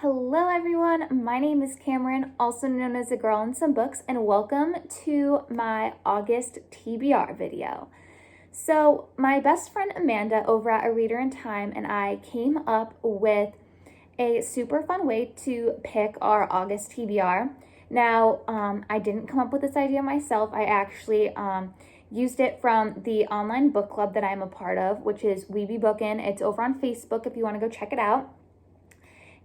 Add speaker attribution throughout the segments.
Speaker 1: Hello everyone, my name is Cameron, also known as the Girl in Some Books, and welcome to my August TBR video. So my best friend Amanda over at A Reader in Time and I came up with a super fun way to pick our August TBR. Now, I didn't come up with this idea myself. I actually used it from the online book club that I'm a part of, which is We Be Bookin'. It's over on Facebook if you want to go check it out.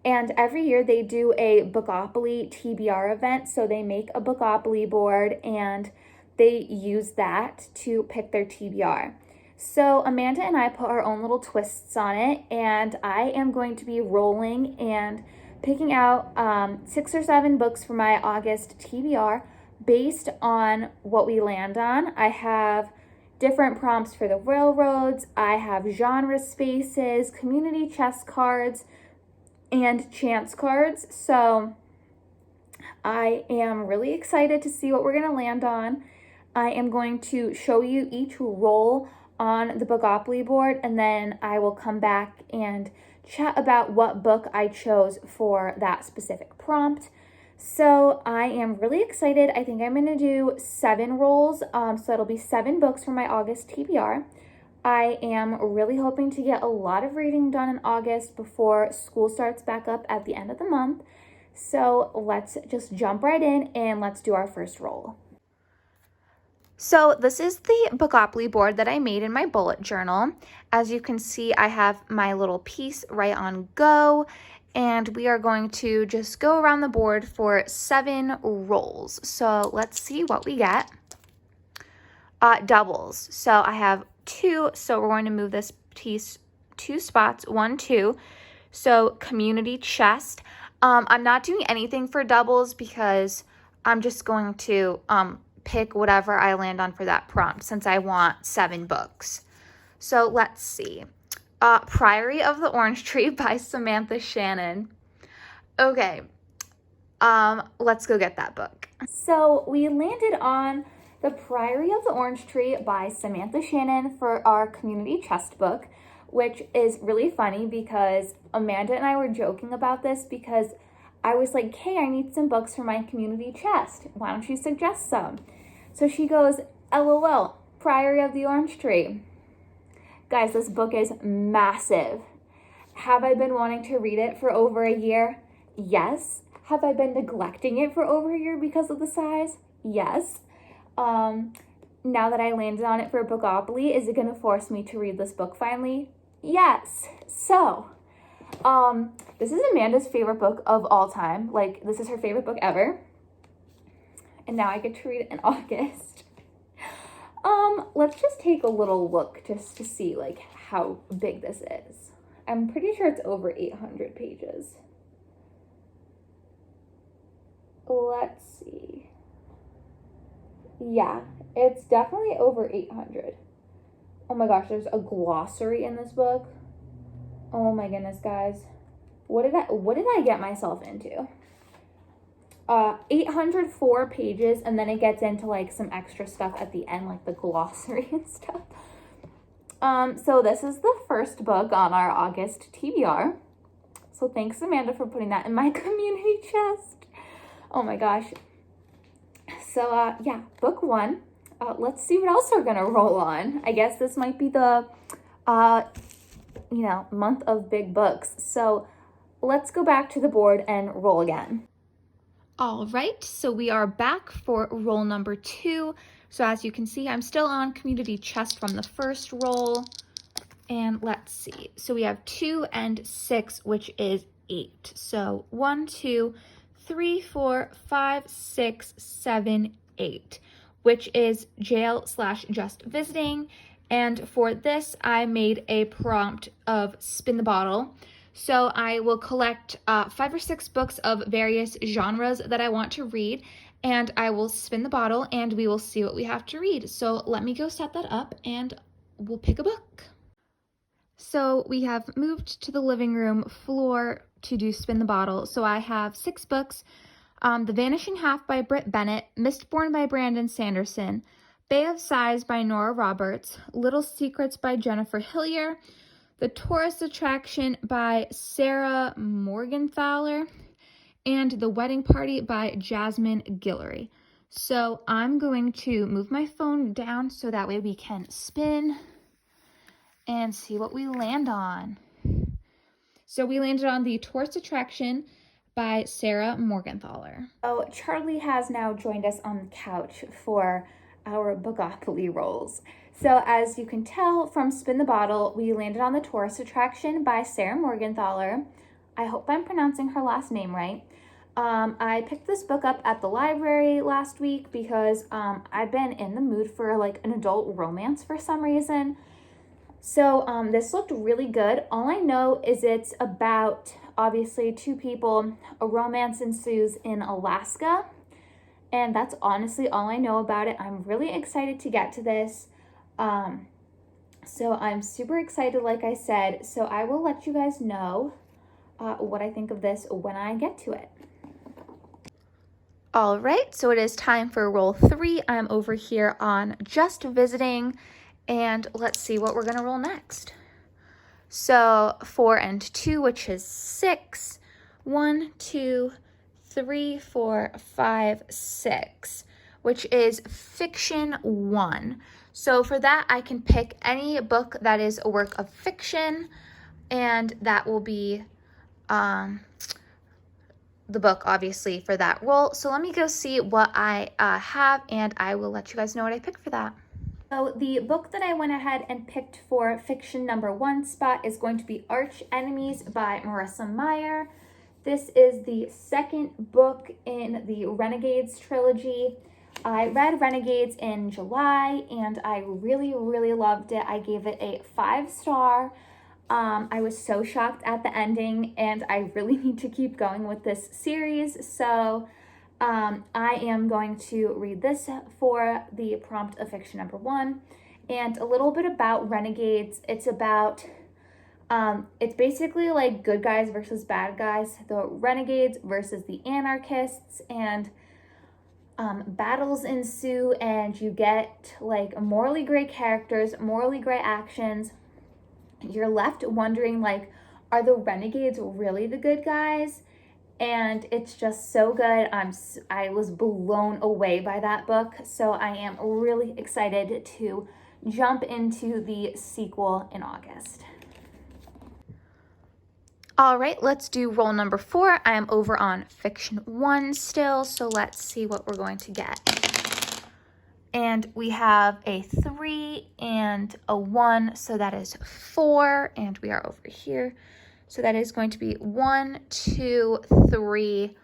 Speaker 1: And every year they do a Bookopoly TBR event. So they make a Bookopoly board and they use that to pick their TBR. So Amanda and I put our own little twists on it, and I am going to be rolling and picking out 6 or 7 books for my August TBR based on what we land on. I have different prompts for the railroads. I have genre spaces, community chest cards, and chance cards. So I am really excited to see what we're going to land on. I am going to show you each roll on the Bookopoly board, and then I will come back and chat about what book I chose for that specific prompt. So I am really excited. I think I'm going to do 7 rolls, so it'll be 7 books for my August TBR. I am really hoping to get a lot of reading done in August before school starts back up at the end of the month. So let's just jump right in and let's do our first roll. So this is the Bookopoly board that I made in my bullet journal. As you can see, I have my little piece right on go, and we are going to just go around the board for 7 rolls. So let's see what we get. Doubles. So I have 2, so we're going to move this piece 2 spots, 1, 2. So community chest. I'm not doing anything for doubles because I'm just going to pick whatever I land on for that prompt since I want 7 books. So let's see. Priory of the Orange Tree by Samantha Shannon. Okay, let's go get that book. So we landed on The Priory of the Orange Tree by Samantha Shannon for our community chest book, which is really funny because Amanda and I were joking about this because I was like, hey, I need some books for my community chest. Why don't you suggest some? So she goes, LOL, Priory of the Orange Tree. Guys, this book is massive. Have I been wanting to read it for over a year? Yes. Have I been neglecting it for over a year because of the size? Yes. Now that I landed on it for Bookopoly, is it going to force me to read this book finally? Yes. So, this is Amanda's favorite book of all time. Like, this is her favorite book ever. And now I get to read it in August. Let's just take a little look just to see like how big this is. I'm pretty sure it's over 800 pages. Let's see. Yeah, it's definitely over 800. Oh my gosh, there's a glossary in this book. Oh my goodness, guys. What did I get myself into? 804 pages, and then it gets into like some extra stuff at the end, like the glossary and stuff. So this is the first book on our August TBR. So thanks, Amanda, for putting that in my community chest. Oh my gosh. So yeah, book 1. Let's see what else we're gonna roll on. I guess this might be the month of big books. So let's go back to the board and roll again. All right, so we are back for roll number 2. So as you can see, I'm still on community chest from the first roll. And let's see. So we have 2 and 6, which is 8. So 1, 2, 3, 4, 5, 6, 7, 8, which is jail/just visiting. And for this, I made a prompt of spin the bottle. So I will collect 5 or 6 books of various genres that I want to read, and I will spin the bottle and we will see what we have to read. So let me go set that up and we'll pick a book. So we have moved to the living room floor to do spin the bottle. So I have 6 books. The Vanishing Half by Britt Bennett, Mistborn by Brandon Sanderson, Bay of Sighs by Nora Roberts, Little Secrets by Jennifer Hillier, The Tourist Attraction by Sarah Morgenthaler, and The Wedding Party by Jasmine Guillory. So I'm going to move my phone down so that way we can spin and see what we land on. So we landed on The Tourist Attraction by Sarah Morgenthaler. Oh, Charlie has now joined us on the couch for our Bookopoly rolls. So as you can tell from Spin the Bottle, we landed on The Tourist Attraction by Sarah Morgenthaler. I hope I'm pronouncing her last name right. I picked this book up at the library last week because I've been in the mood for like an adult romance for some reason. So this looked really good. All I know is it's about, obviously, two people. A romance ensues in Alaska. And that's honestly all I know about it. I'm really excited to get to this. So I'm super excited, like I said. So I will let you guys know what I think of this when I get to it. All right, so it is time for roll 3. I'm over here on Just Visiting, and let's see what we're gonna roll next. So 4 and 2, which is 6. 1, 2, 3, 4, 5, 6, which is fiction 1. So for that, I can pick any book that is a work of fiction, and that will be the book, obviously, for that roll. So let me go see what I have, and I will let you guys know what I picked for that. So the book that I went ahead and picked for fiction number 1 spot is going to be Arch Enemies by Marissa Meyer. This is the second book in the Renegades trilogy. I read Renegades in July, and I really, really loved it. I gave it a 5-star. I was so shocked at the ending, and I really need to keep going with this series. So I am going to read this for the prompt of fiction number 1. And a little bit about Renegades. It's about, it's basically like good guys versus bad guys. The Renegades versus the anarchists, and battles ensue, and you get like morally gray characters, morally gray actions. You're left wondering, like, are the Renegades really the good guys? And it's just so good. I was blown away by that book, so I am really excited to jump into the sequel in August. All right, let's do roll number 4. I am over on fiction 1 still, so let's see what we're going to get. And we have a 3 and a 1, so that is 4, and we are over here. So that is going to be 1, 2, 3,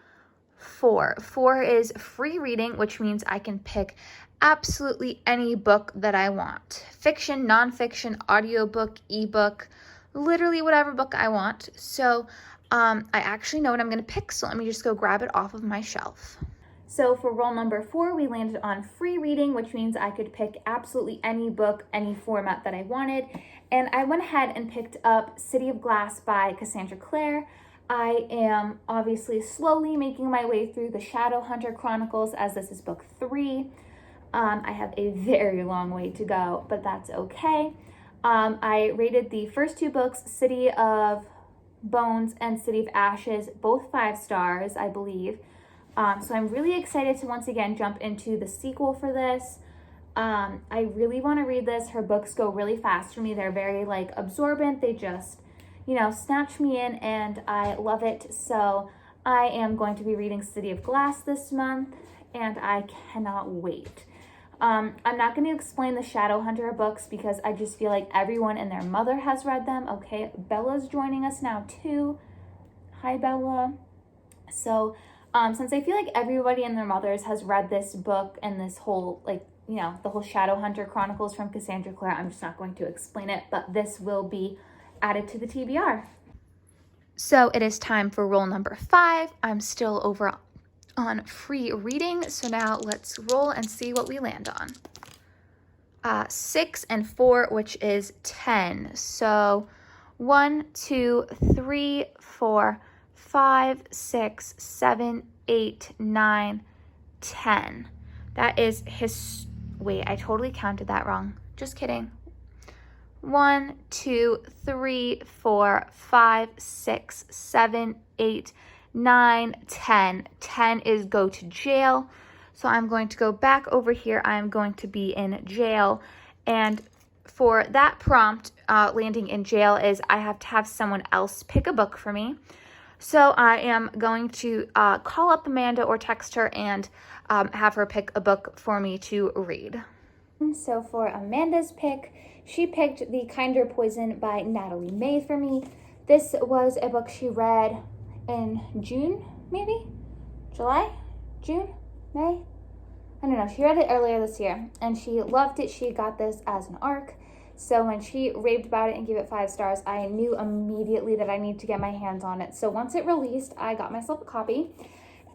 Speaker 1: 4. 4 is free reading, which means I can pick absolutely any book that I want. Fiction, nonfiction, audiobook, ebook, literally whatever book I want. So I actually know what I'm going to pick, so let me just go grab it off of my shelf. So for roll number 4, we landed on free reading, which means I could pick absolutely any book, any format that I wanted. And I went ahead and picked up City of Glass by Cassandra Clare. I am obviously slowly making my way through the Shadowhunter Chronicles, as this is book 3. I have a very long way to go, but that's okay. I rated the first 2 books, City of Bones and City of Ashes, both 5 stars, I believe. So I'm really excited to once again jump into the sequel for this. I really want to read this. Her books go really fast for me. They're very like absorbent. They just, snatch me in, and I love it. So I am going to be reading City of Glass this month, and I cannot wait. I'm not going to explain the Shadowhunter books because I just feel like everyone and their mother has read them. Okay, Bella's joining us now too. Hi, Bella. So since I feel like everybody and their mothers has read this book and this whole, the whole Shadowhunter Chronicles from Cassandra Clare, I'm just not going to explain it, but this will be added to the TBR. So it is time for roll number 5. I'm still over on free reading, so now let's roll and see what we land on. 6 and 4, which is 10. So 1, 2, 3, 4, 5, 6, 7, 8, 9, 10. That is wait, I totally counted that wrong. Just kidding. 1, 2, 3, 4, 5, 6, 7, 8, 9, 10. 10 is go to jail. So I'm going to go back over here. I'm going to be in jail. And for that prompt, landing in jail, is I have to have someone else pick a book for me. So I am going to call up Amanda or text her and have her pick a book for me to read. So for Amanda's pick, she picked The Kinder Poison by Natalie May for me. This was a book she read in June, maybe? July? June? May? I don't know. She read it earlier this year and she loved it. She got this as an ARC. So when she raved about it and gave it 5 stars, I knew immediately that I need to get my hands on it. So once it released, I got myself a copy.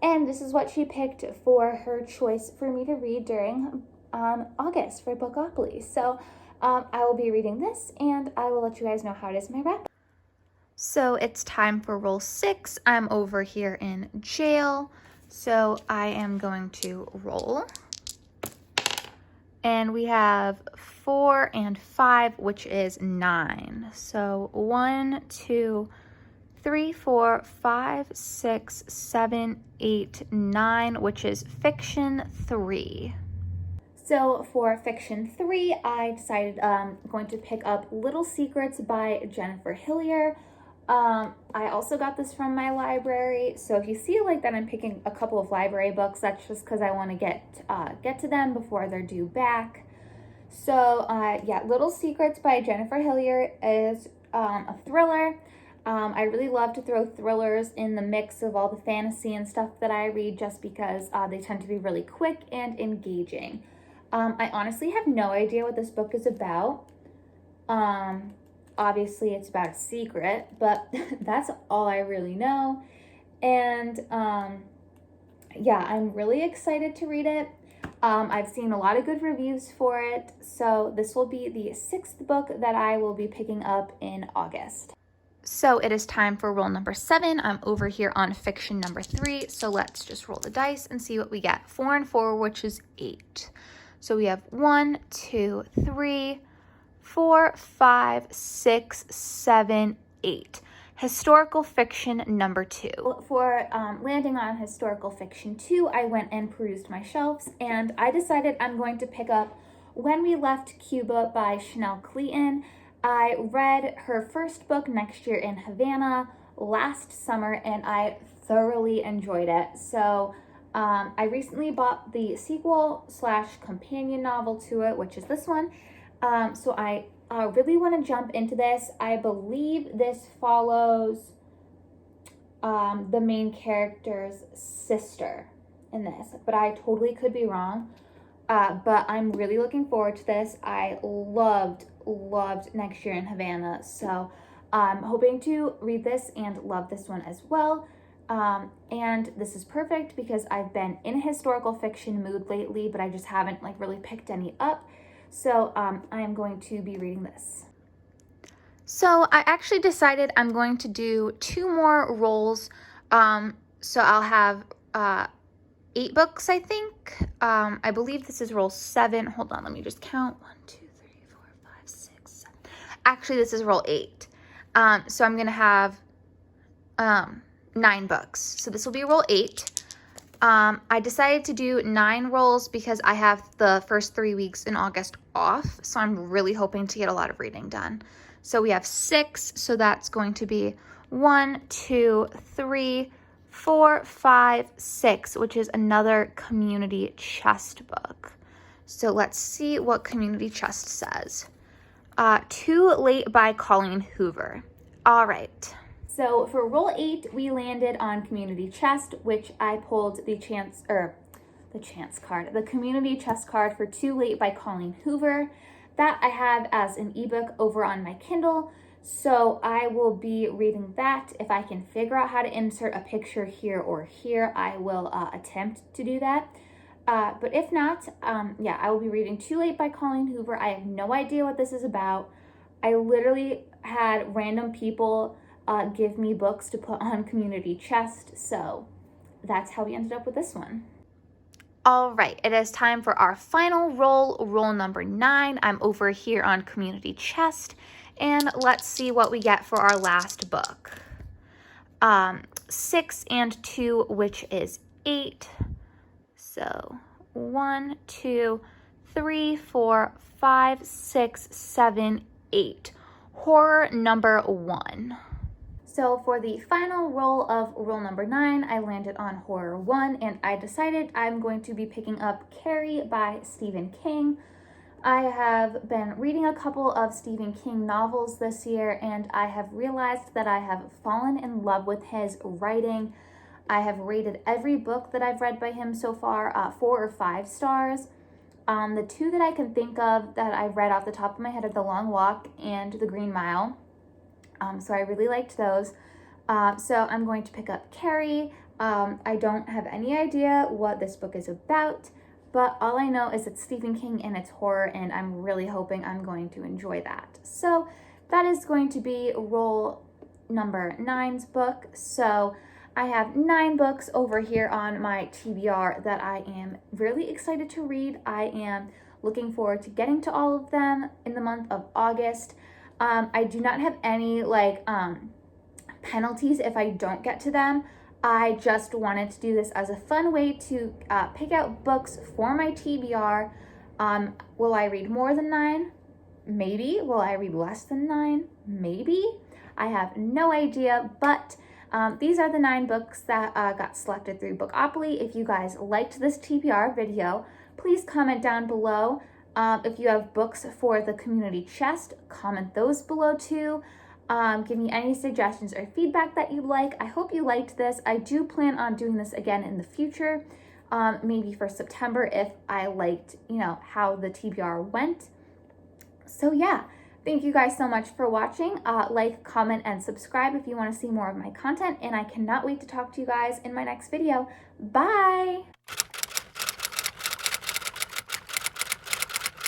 Speaker 1: And this is what she picked for her choice for me to read during August for Bookopoly. So I will be reading this and I will let you guys know how it is in my wrap. So it's time for roll 6. I'm over here in jail. So I am going to roll. And we have 4 and 5, which is 9. So 1, 2, 3, 4, 5, 6, 7, 8, 9, which is fiction 3. So for fiction 3, I decided I'm going to pick up Little Secrets by Jennifer Hillier. I also got this from my library, so if you see like that I'm picking a couple of library books, that's just because I want to get to them before they're due back. So yeah, Little Secrets by Jennifer Hillier is a thriller. I really love to throw thrillers in the mix of all the fantasy and stuff that I read just because they tend to be really quick and engaging. I honestly have no idea what this book is about. Obviously it's about a secret, but that's all I really know. And yeah, I'm really excited to read it. I've seen a lot of good reviews for it, so this will be the 6th book that I will be picking up in August. So it is time for roll number 7. I'm over here on fiction number 3, so let's just roll the dice and see what we get. 4 and 4, which is 8. So we have 1, 2, 3, 4, 5, 6, 7, 8. Historical fiction number 2. For landing on historical fiction 2, I went and perused my shelves and I decided I'm going to pick up When We Left Cuba by Chanel Cleaton. I read her first book, Next Year in Havana, last summer and I thoroughly enjoyed it. So I recently bought the sequel / companion novel to it, which is this one. So I really want to jump into this. I believe this follows the main character's sister in this, but I totally could be wrong. But I'm really looking forward to this. I loved Next Year in Havana, so I'm hoping to read this and love this one as well. And this is perfect because I've been in a historical fiction mood lately, but I just haven't like really picked any up. So I am going to be reading this. So I actually decided I'm going to do 2 more rolls. So I'll have 8 books, I think. I believe this is roll 7. Hold on, let me just count. 1, 2, 3, 4, 5, 6, 7. Actually, this is roll 8. So I'm going to have 9 books. So this will be roll 8. I decided to do 9 rolls because I have the first 3 weeks in August off. So I'm really hoping to get a lot of reading done. So we have 6. So that's going to be 1, 2, 3, 4, 5, 6, which is another community chest book. So let's see what community chest says. Too Late by Colleen Hoover. All right. So for roll 8, we landed on community chest, which I pulled the community chest card for Too Late by Colleen Hoover. That I have as an ebook over on my Kindle. So I will be reading that. If I can figure out how to insert a picture here or here, I will attempt to do that. But if not, yeah, I will be reading Too Late by Colleen Hoover. I have no idea what this is about. I literally had random people give me books to put on community chest, so that's how we ended up with this one. All right, it is time for our final roll number 9. I'm over here on Community Chest, and let's see what we get for our last book. 6 and 2, which is 8. So 1, 2, 3, 4, 5, 6, 7, 8. Horror number 1. So for the final roll of roll number 9, I landed on Horror 1, and I decided I'm going to be picking up Carrie by Stephen King. I have been reading a couple of Stephen King novels this year, and I have realized that I have fallen in love with his writing. I have rated every book that I've read by him so far 4 or 5 stars. The 2 that I can think of that I've read off the top of my head are The Long Walk and The Green Mile. So I really liked those. So I'm going to pick up Carrie. I don't have any idea what this book is about, but all I know is it's Stephen King and it's horror, and I'm really hoping I'm going to enjoy that. So that is going to be roll number 9's book. So I have 9 books over here on my TBR that I am really excited to read. I am looking forward to getting to all of them in the month of August. I do not have any penalties if I don't get to them. I just wanted to do this as a fun way to pick out books for my TBR. Will I read more than 9? Maybe. Will I read less than 9? Maybe. I have no idea, but these are the 9 books that got selected through Bookopoly. If you guys liked this TBR video, please comment down below. If you have books for the community chest, comment those below too. Give me any suggestions or feedback that you'd like. I hope you liked this. I do plan on doing this again in the future, maybe for September if I liked, how the TBR went. So yeah, thank you guys so much for watching. Like, comment, and subscribe if you want to see more of my content, and I cannot wait to talk to you guys in my next video. Bye!